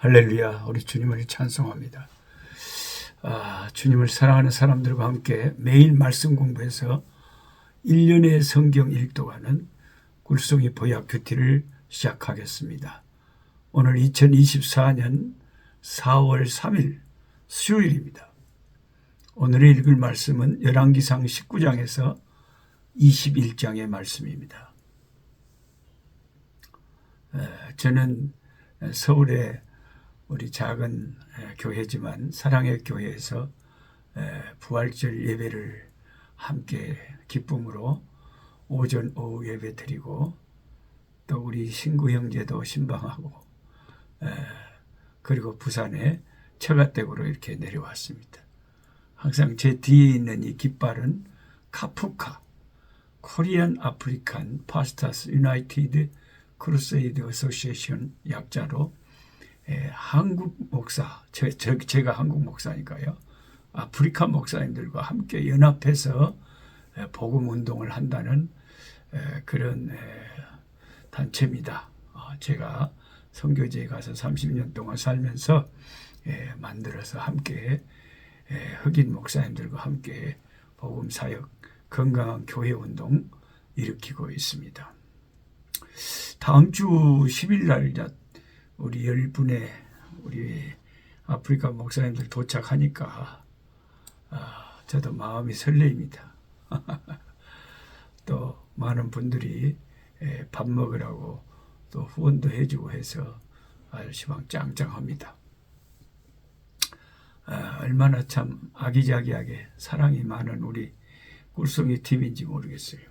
할렐루야, 우리 주님을 찬송합니다. 주님을 사랑하는 사람들과 함께 매일 말씀 공부해서 1년의 성경 읽도가는 굴송이 보약 큐티를 시작하겠습니다. 오늘 2024년 4월 3일 수요일입니다. 오늘 읽을 말씀은 열왕기상 19장에서 21장의 말씀입니다. 저는 서울의 우리 작은 교회지만 사랑의 교회에서 부활절 예배를 함께 기쁨으로 오전 오후 예배 드리고 또 우리 신구 형제도 신방하고 그리고 부산에 처가댁으로 이렇게 내려왔습니다. 항상 제 뒤에 있는 이 깃발은 카푸카 코리안 아프리칸 파스타스 유나이티드 크루세이드 어소시에이션 약자로 한국 목사, 제가 한국 목사니까요. 아프리카 목사님들과 함께 연합해서 복음 운동을 한다는 그런 단체입니다. 제가 선교지에 가서 30년 동안 살면서 만들어서 함께 흑인 목사님들과 함께 복음 사역, 건강한 교회 운동 일으키고 있습니다. 다음 주 10일 날 우리 10분의 우리 아프리카 목사님들 도착하니까 저도 마음이 설레입니다. 또 많은 분들이 밥 먹으라고 또 후원도 해주고 해서 시방 짱짱합니다. 얼마나 참 아기자기하게 사랑이 많은 우리 꿀송이 팀인지 모르겠어요.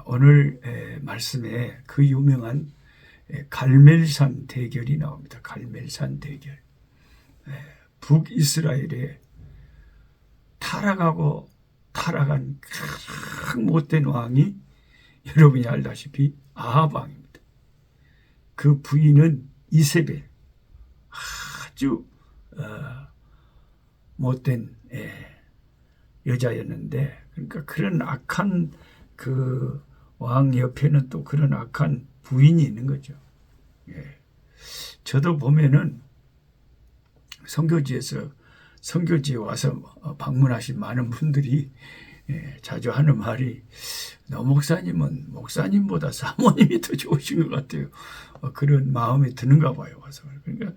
오늘 말씀에 그 유명한 갈멜산 대결이 나옵니다. 갈멜산 대결. 북이스라엘에 타락하고 타락한 가장 못된 왕이 여러분이 알다시피 아합 왕입니다. 그 부인은 이세벨, 아주 못된 여자였는데, 그러니까 그런 악한 그 왕 옆에는 또 그런 악한 부인이 있는 거죠. 저도 보면은 선교지에 와서 방문하신 많은 분들이 자주 하는 말이 너 목사님은 목사님보다 사모님이 더 좋으신 것 같아요. 그런 마음이 드는가 봐요. 와서. 그러니까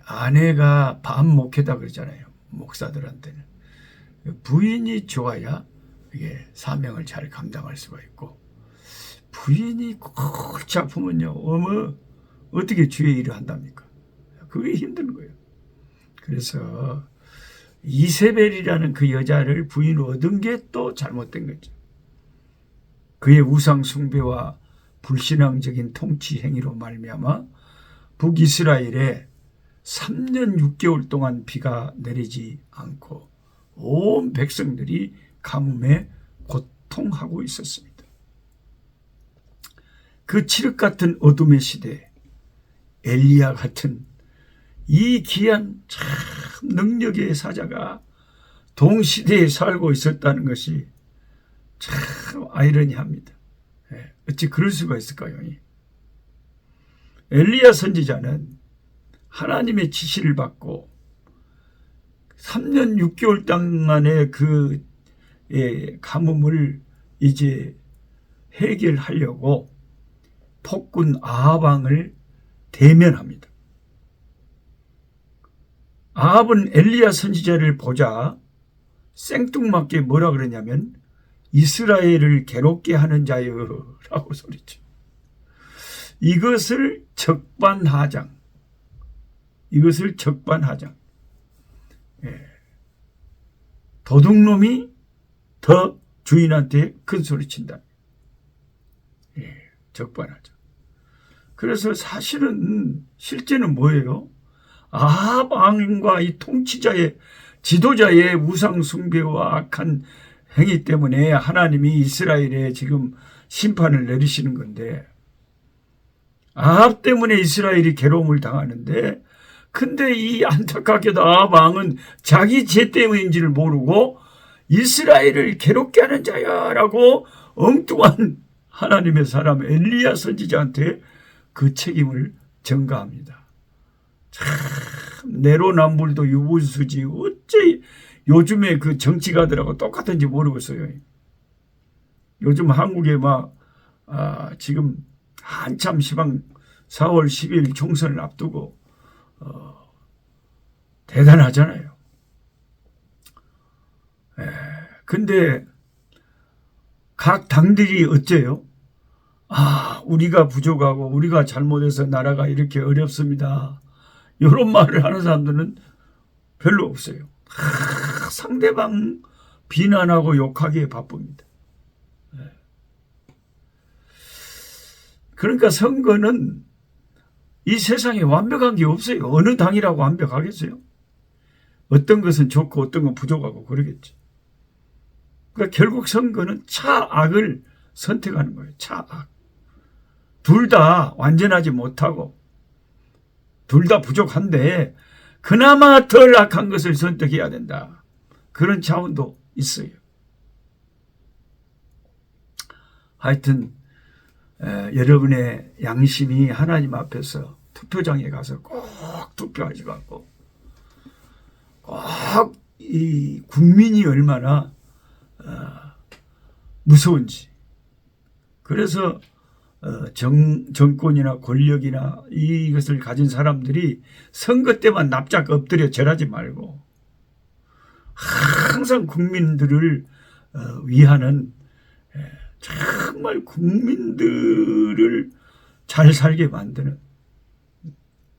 아내가 반목회다 그러잖아요. 목사들한테는. 부인이 좋아야 이게 사명을 잘 감당할 수가 있고, 부인이 골치 아프면요, 어떻게 주의 일을 한답니까? 그게 힘든 거예요. 그래서 이세벨이라는 그 여자를 부인으로 얻은 게 또 잘못된 거죠. 그의 우상 숭배와 불신앙적인 통치 행위로 말미암아 북이스라엘에 3년 6개월 동안 비가 내리지 않고 온 백성들이 가뭄에 고통하고 있었습니다. 그 칠흑 같은 어둠의 시대, 엘리야 같은 이 귀한 참 능력의 사자가 동시대에 살고 있었다는 것이 참 아이러니합니다. 어찌 그럴 수가 있을까요? 엘리야 선지자는 하나님의 지시를 받고 3년 6개월 동안의 그 가뭄을 이제 해결하려고 폭군 아합 왕을 대면합니다. 아합은 엘리야 선지자를 보자 생뚱맞게 뭐라 그러냐면 이스라엘을 괴롭게 하는 자여 라고 소리쳐. 이것을 적반하장. 도둑놈이 더 주인한테 큰 소리 친다. 적반하장. 그래서 실제는 뭐예요? 아합 왕과 이 통치자의 지도자의 우상 숭배와 악한 행위 때문에 하나님이 이스라엘에 지금 심판을 내리시는 건데, 아합 때문에 이스라엘이 괴로움을 당하는데, 근데 이 안타깝게도 아합 왕은 자기 죄 때문인지를 모르고 이스라엘을 괴롭게 하는 자야라고 엉뚱한 하나님의 사람 엘리야 선지자한테 그 책임을 증가합니다. 참 내로남불도 유분수지 어째 요즘에 그 정치가들하고 똑같은지 모르겠어요. 요즘 한국에 지금 한참 시방 4월 10일 총선을 앞두고 대단하잖아요. 근데 각 당들이 어째요? 우리가 부족하고 우리가 잘못해서 나라가 이렇게 어렵습니다. 이런 말을 하는 사람들은 별로 없어요. 상대방 비난하고 욕하기에 바쁩니다. 그러니까 선거는 이 세상에 완벽한 게 없어요. 어느 당이라고 완벽하겠어요? 어떤 것은 좋고 어떤 건 부족하고 그러겠죠. 그러니까 결국 선거는 차악을 선택하는 거예요. 차악. 둘 다 완전하지 못하고 둘 다 부족한데 그나마 덜 악한 것을 선택해야 된다. 그런 차원도 있어요. 하여튼 여러분의 양심이 하나님 앞에서 투표장에 가서 꼭 투표하지 말고 꼭 이 국민이 얼마나 무서운지. 그래서 정권이나 권력이나 이것을 가진 사람들이 선거 때만 납작 엎드려 절하지 말고 항상 국민들을 위하는 정말 국민들을 잘 살게 만드는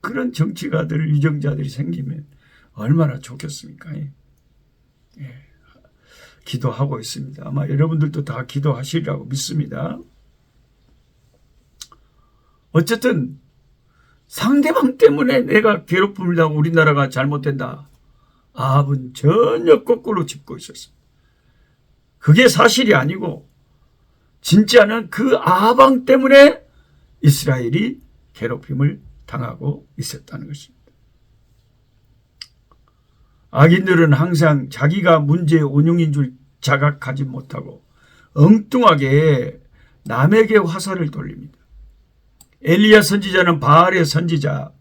그런 정치가들, 위정자들이 생기면 얼마나 좋겠습니까? 기도하고 있습니다. 아마 여러분들도 다 기도하시리라고 믿습니다. 어쨌든 상대방 때문에 내가 괴롭힘을 당하고 우리나라가 잘못된다. 아합은 전혀 거꾸로 짚고 있었습니다. 그게 사실이 아니고 진짜는 그 아합 때문에 이스라엘이 괴롭힘을 당하고 있었다는 것입니다. 악인들은 항상 자기가 문제의 온용인 줄 자각하지 못하고 엉뚱하게 남에게 화살을 돌립니다. 엘리야 선지자는 바알의 선지자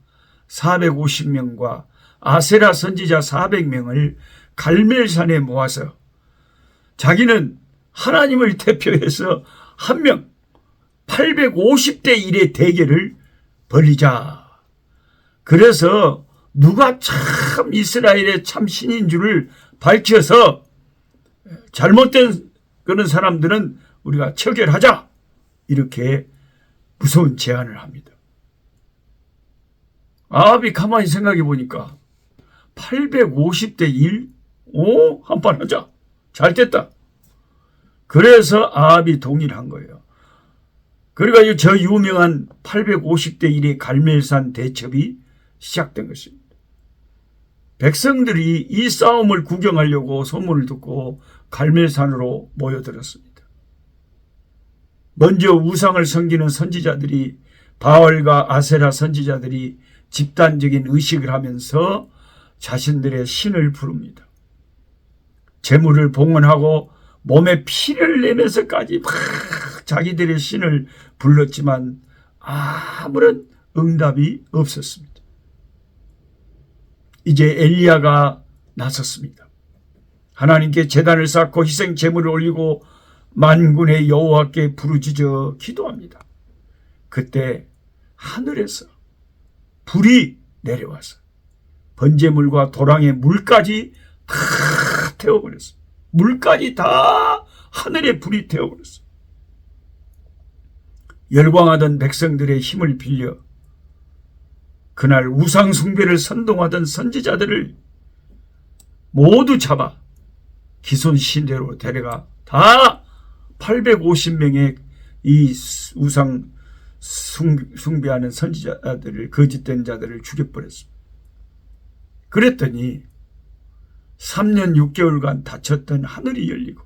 450명과 아세라 선지자 400명을 갈멜산에 모아서 자기는 하나님을 대표해서 한 명 850대 1의 대결을 벌이자. 그래서 누가 참 이스라엘의 참 신인 줄을 밝혀서 잘못된 그런 사람들은 우리가 처결하자. 이렇게 무서운 제안을 합니다. 아합이 가만히 생각해 보니까 850대 1? 한판 하자. 잘 됐다. 그래서 아합이 동의를 한 거예요. 그러니까 저 유명한 850대 1의 갈멜산 대첩이 시작된 것입니다. 백성들이 이 싸움을 구경하려고 소문을 듣고 갈멜산으로 모여들었습니다. 먼저 우상을 섬기는 선지자들이 바알과 아세라 선지자들이 집단적인 의식을 하면서 자신들의 신을 부릅니다. 재물을 봉헌하고 몸에 피를 내면서까지 막 자기들의 신을 불렀지만 아무런 응답이 없었습니다. 이제 엘리야가 나섰습니다. 하나님께 제단을 쌓고 희생 제물을 올리고 만군의 여호와께 부르짖어 기도합니다. 그때 하늘에서 불이 내려와서 번제물과 도랑의 물까지 다 태워버렸습니다. 물까지 다 하늘의 불이 태워버렸습니다. 열광하던 백성들의 힘을 빌려 그날 우상 숭배를 선동하던 선지자들을 모두 잡아 기손 신대로 데려가 다 850명의 이 우상 숭배하는 선지자들을 거짓된 자들을 죽여버렸습니다. 그랬더니 3년 6개월간 닫혔던 하늘이 열리고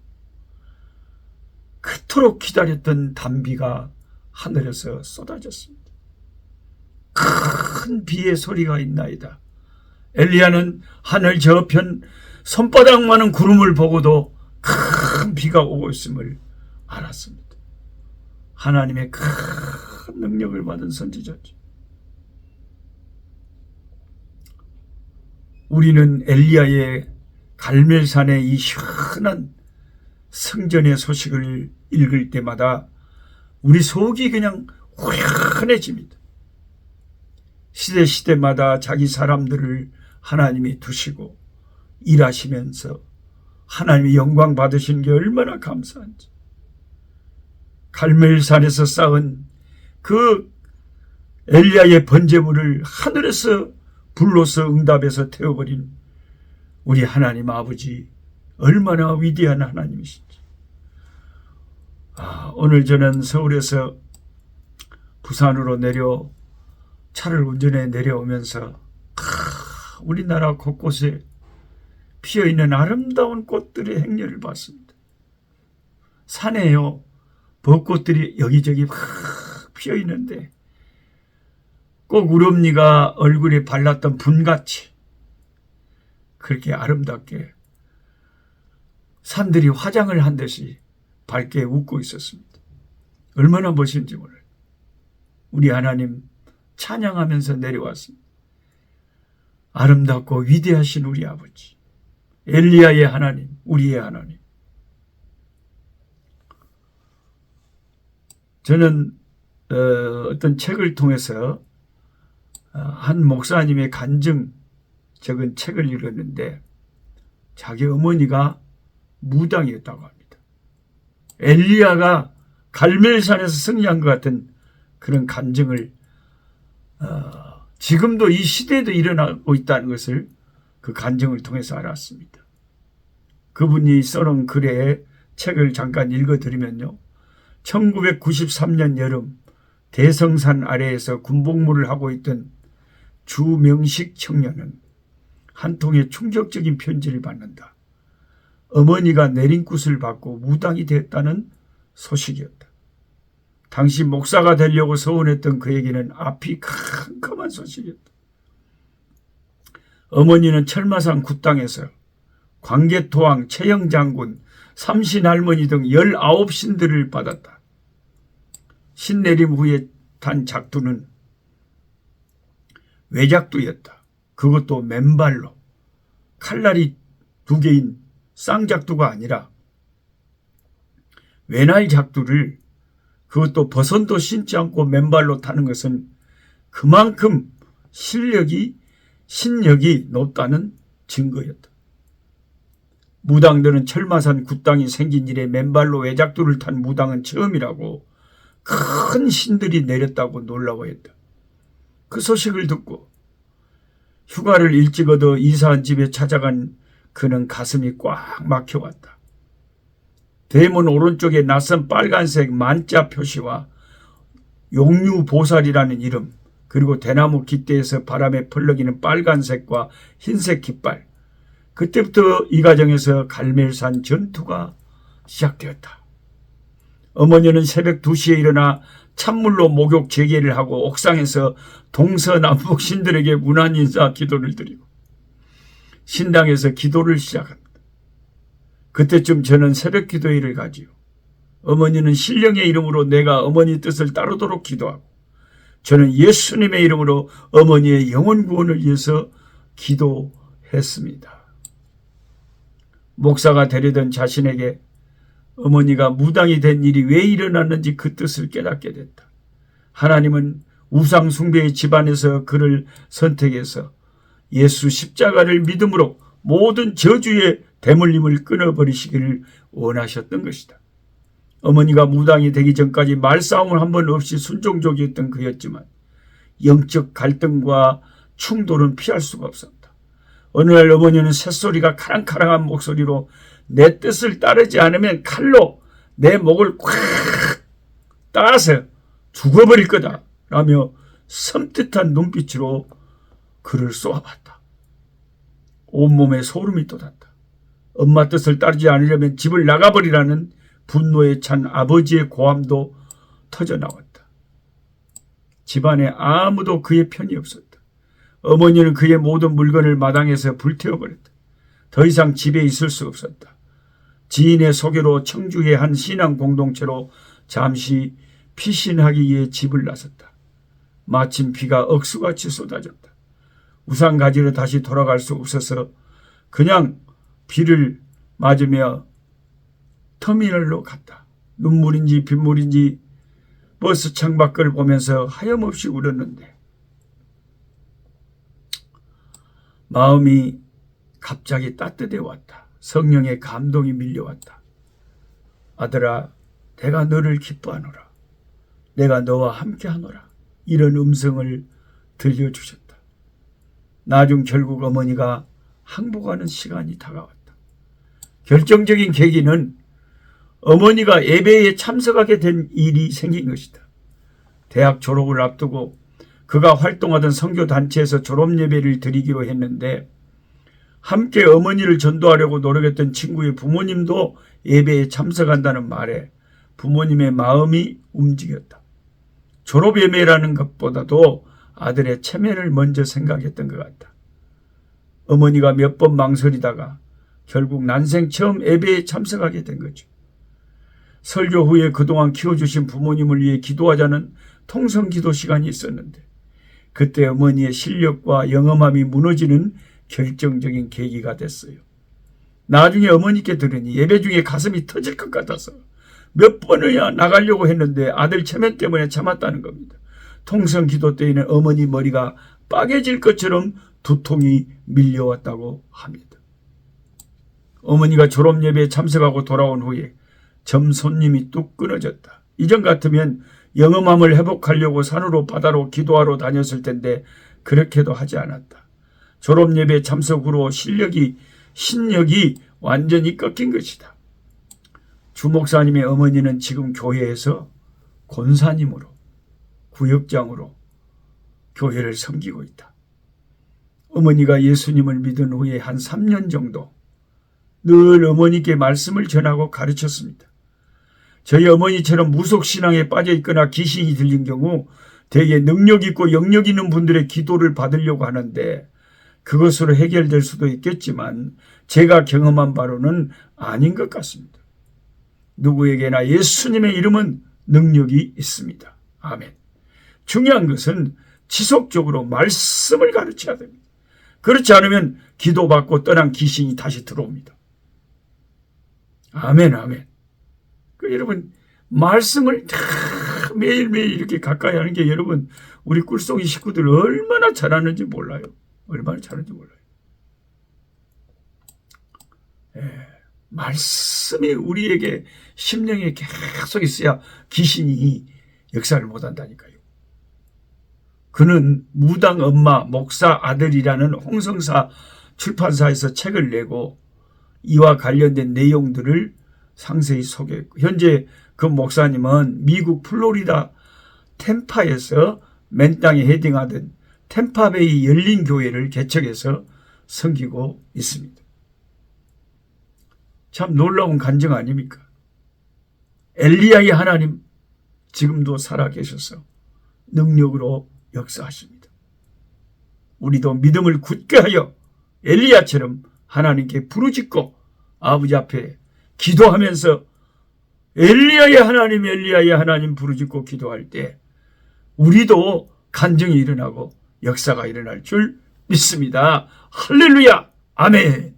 그토록 기다렸던 단비가 하늘에서 쏟아졌습니다. 큰 비의 소리가 있나이다. 엘리야는 하늘 저편 손바닥만한 구름을 보고도 큰 비가 오고 있음을 알았습니다. 하나님의 큰 능력을 받은 선지자죠. 우리는 엘리야의 갈멜산의 이 시원한 성전의 소식을 읽을 때마다 우리 속이 그냥 후련해집니다. 시대마다 자기 사람들을 하나님이 두시고 일하시면서 하나님의 영광 받으시는 게 얼마나 감사한지. 갈멜산에서 쌓은 그 엘리야의 번제물을 하늘에서 불로서 응답해서 태워버린 우리 하나님 아버지, 얼마나 위대한 하나님이신지. 오늘 저는 서울에서 부산으로 차를 운전해 내려오면서 우리나라 곳곳에 피어있는 아름다운 꽃들의 행렬을 봤습니다. 산에요, 벚꽃들이 여기저기 막 피어있는데 꼭 우리 엄니가 얼굴에 발랐던 분같이 그렇게 아름답게 산들이 화장을 한 듯이 밝게 웃고 있었습니다. 얼마나 멋진지 몰라요. 우리 하나님 찬양하면서 내려왔습니다. 아름답고 위대하신 우리 아버지, 엘리야의 하나님, 우리의 하나님. 저는 어떤 책을 통해서 한 목사님의 간증 적은 책을 읽었는데 자기 어머니가 무당이었다고 합니다. 엘리야가 갈멜산에서 승리한 것 같은 그런 간증을 지금도 이 시대에도 일어나고 있다는 것을 그 간증을 통해서 알았습니다. 그분이 써놓은 글에 책을 잠깐 읽어드리면요. 1993년 여름 대성산 아래에서 군복무를 하고 있던 주명식 청년은 한 통의 충격적인 편지를 받는다. 어머니가 내린굿을 받고 무당이 됐다는 소식이었다. 당시 목사가 되려고 서원했던 그에게는 앞이 캄캄한 소식이었다. 어머니는 철마산 굿당에서 광개토왕, 최영장군, 삼신할머니 등 19신들을 받았다. 신내림 후에 단 작두는 외작두였다. 그것도 맨발로, 칼날이 2개인 쌍작두가 아니라 외날 작두를, 그것도 버선도 신지 않고 맨발로 타는 것은 그만큼 신력이 높다는 증거였다. 무당들은 철마산 굿당이 생긴 이래 맨발로 외작두를 탄 무당은 처음이라고 큰 신들이 내렸다고 놀라워했다. 그 소식을 듣고 휴가를 일찍 얻어 이사한 집에 찾아간 그는 가슴이 꽉 막혀왔다. 대문 오른쪽에 낯선 빨간색 만자 표시와 용류보살이라는 이름, 그리고 대나무 깃대에서 바람에 펄럭이는 빨간색과 흰색 깃발. 그때부터 이 가정에서 갈멜산 전투가 시작되었다. 어머니는 새벽 2시에 일어나 찬물로 목욕 재개를 하고 옥상에서 동서남북 신들에게 문안인사 기도를 드리고 신당에서 기도를 시작합니다. 그때쯤 저는 새벽 기도회를 가지요. 어머니는 신령의 이름으로 내가 어머니 뜻을 따르도록 기도하고 저는 예수님의 이름으로 어머니의 영혼 구원을 위해서 기도했습니다. 목사가 되려던 자신에게 어머니가 무당이 된 일이 왜 일어났는지 그 뜻을 깨닫게 됐다. 하나님은 우상 숭배의 집안에서 그를 선택해서 예수 십자가를 믿음으로 모든 저주의 대물림을 끊어버리시기를 원하셨던 것이다. 어머니가 무당이 되기 전까지 말싸움을 한 번 없이 순종적이었던 그였지만 영적 갈등과 충돌은 피할 수가 없었다. 어느 날 어머니는 새소리가 카랑카랑한 목소리로 내 뜻을 따르지 않으면 칼로 내 목을 콱 따서 죽어버릴 거다 라며 섬뜩한 눈빛으로 그를 쏘아봤다. 온몸에 소름이 돋았다. 엄마 뜻을 따르지 않으려면 집을 나가버리라는 분노에 찬 아버지의 고함도 터져나왔다. 집안에 아무도 그의 편이 없었다. 어머니는 그의 모든 물건을 마당에서 불태워버렸다. 더 이상 집에 있을 수 없었다. 지인의 소개로 청주의 한 신앙 공동체로 잠시 피신하기 위해 집을 나섰다. 마침 비가 억수같이 쏟아졌다. 우산 가지러 다시 돌아갈 수 없어서 그냥 비를 맞으며 터미널로 갔다. 눈물인지 빗물인지 버스 창밖을 보면서 하염없이 울었는데 마음이 갑자기 따뜻해 왔다. 성령의 감동이 밀려왔다. 아들아, 내가 너를 기뻐하노라. 내가 너와 함께하노라. 이런 음성을 들려주셨다. 나중 결국 어머니가 항복하는 시간이 다가왔다. 결정적인 계기는 어머니가 예배에 참석하게 된 일이 생긴 것이다. 대학 졸업을 앞두고 그가 활동하던 선교단체에서 졸업예배를 드리기로 했는데 함께 어머니를 전도하려고 노력했던 친구의 부모님도 예배에 참석한다는 말에 부모님의 마음이 움직였다. 졸업예배라는 것보다도 아들의 체면을 먼저 생각했던 것 같다. 어머니가 몇 번 망설이다가 결국 난생 처음 예배에 참석하게 된 거죠. 설교 후에 그동안 키워주신 부모님을 위해 기도하자는 통성기도 시간이 있었는데 그때 어머니의 실력과 영험함이 무너지는 결정적인 계기가 됐어요. 나중에 어머니께 들으니 예배 중에 가슴이 터질 것 같아서 몇 번이나 나가려고 했는데 아들 체면 때문에 참았다는 겁니다. 통성기도 때에는 어머니 머리가 빠개질 것처럼 두통이 밀려왔다고 합니다. 어머니가 졸업예배에 참석하고 돌아온 후에 점 손님이 뚝 끊어졌다. 이전 같으면 영험함을 회복하려고 산으로 바다로 기도하러 다녔을 텐데 그렇게도 하지 않았다. 졸업예배 참석 후로 신력이 완전히 꺾인 것이다. 주목사님의 어머니는 지금 교회에서 권사님으로 구역장으로 교회를 섬기고 있다. 어머니가 예수님을 믿은 후에 한 3년 정도 늘 어머니께 말씀을 전하고 가르쳤습니다. 저희 어머니처럼 무속신앙에 빠져 있거나 귀신이 들린 경우 대개 능력 있고 영역 있는 분들의 기도를 받으려고 하는데 그것으로 해결될 수도 있겠지만 제가 경험한 바로는 아닌 것 같습니다. 누구에게나 예수님의 이름은 능력이 있습니다. 아멘. 중요한 것은 지속적으로 말씀을 가르쳐야 됩니다. 그렇지 않으면 기도받고 떠난 귀신이 다시 들어옵니다. 아멘, 아멘. 여러분, 말씀을 매일매일 이렇게 가까이 하는 게 여러분, 우리 꿀송이 식구들 얼마나 잘하는지 몰라요. 얼마나 잘하는지 몰라요. 말씀이 우리에게 심령에 계속 있어야 귀신이 역사를 못한다니까요. 그는 무당 엄마 목사 아들이라는 홍성사 출판사에서 책을 내고 이와 관련된 내용들을 상세히 소개했고 현재 그 목사님은 미국 플로리다 템파에서 맨 땅에 헤딩하던 템파베이 열린교회를 개척해서 섬기고 있습니다. 참 놀라운 간증 아닙니까? 엘리야의 하나님 지금도 살아계셔서 능력으로 역사하십니다. 우리도 믿음을 굳게 하여 엘리야처럼 하나님께 부르짖고 아버지 앞에 기도하면서 엘리야의 하나님 부르짖고 기도할 때 우리도 간증이 일어나고 역사가 일어날 줄 믿습니다. 할렐루야, 아멘.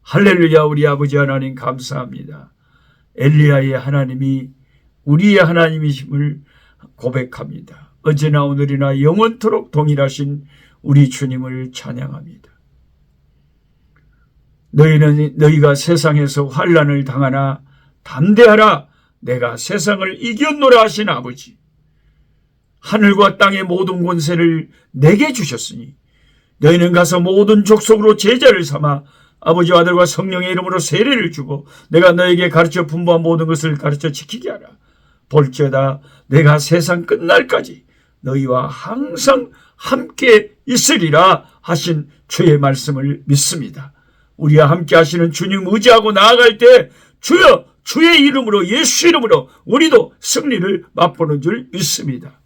할렐루야. 우리 아버지 하나님 감사합니다. 엘리야의 하나님이 우리의 하나님이심을 고백합니다. 어제나 오늘이나 영원토록 동일하신 우리 주님을 찬양합니다. 너희가 세상에서 환난을 당하나 담대하라. 내가 세상을 이겼노라 하신 아버지. 하늘과 땅의 모든 권세를 내게 주셨으니 너희는 가서 모든 족속으로 제자를 삼아 아버지와 아들과 성령의 이름으로 세례를 주고 내가 너에게 가르쳐 분부한 모든 것을 가르쳐 지키게 하라. 볼지어다 내가 세상 끝날까지 너희와 항상 함께 있으리라 하신 주의 말씀을 믿습니다. 우리와 함께 하시는 주님 의지하고 나아갈 때 주여 주의 이름으로 예수 이름으로 우리도 승리를 맛보는 줄 믿습니다.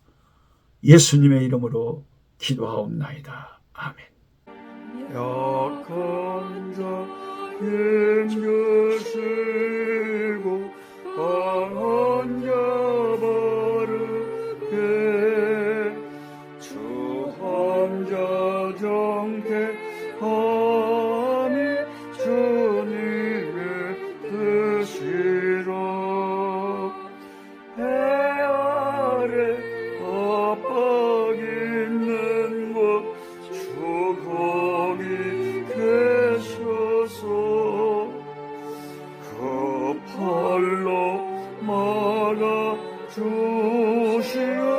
예수님의 이름으로 기도하옵나이다. 아멘. 약한 자 힘주시고 강한 자 바르게 주 한 자 정케 함이 주님의 뜻이라. 해 아래 압박 있는 곳 주 거기 계셔서 그 팔로 막아 주시오.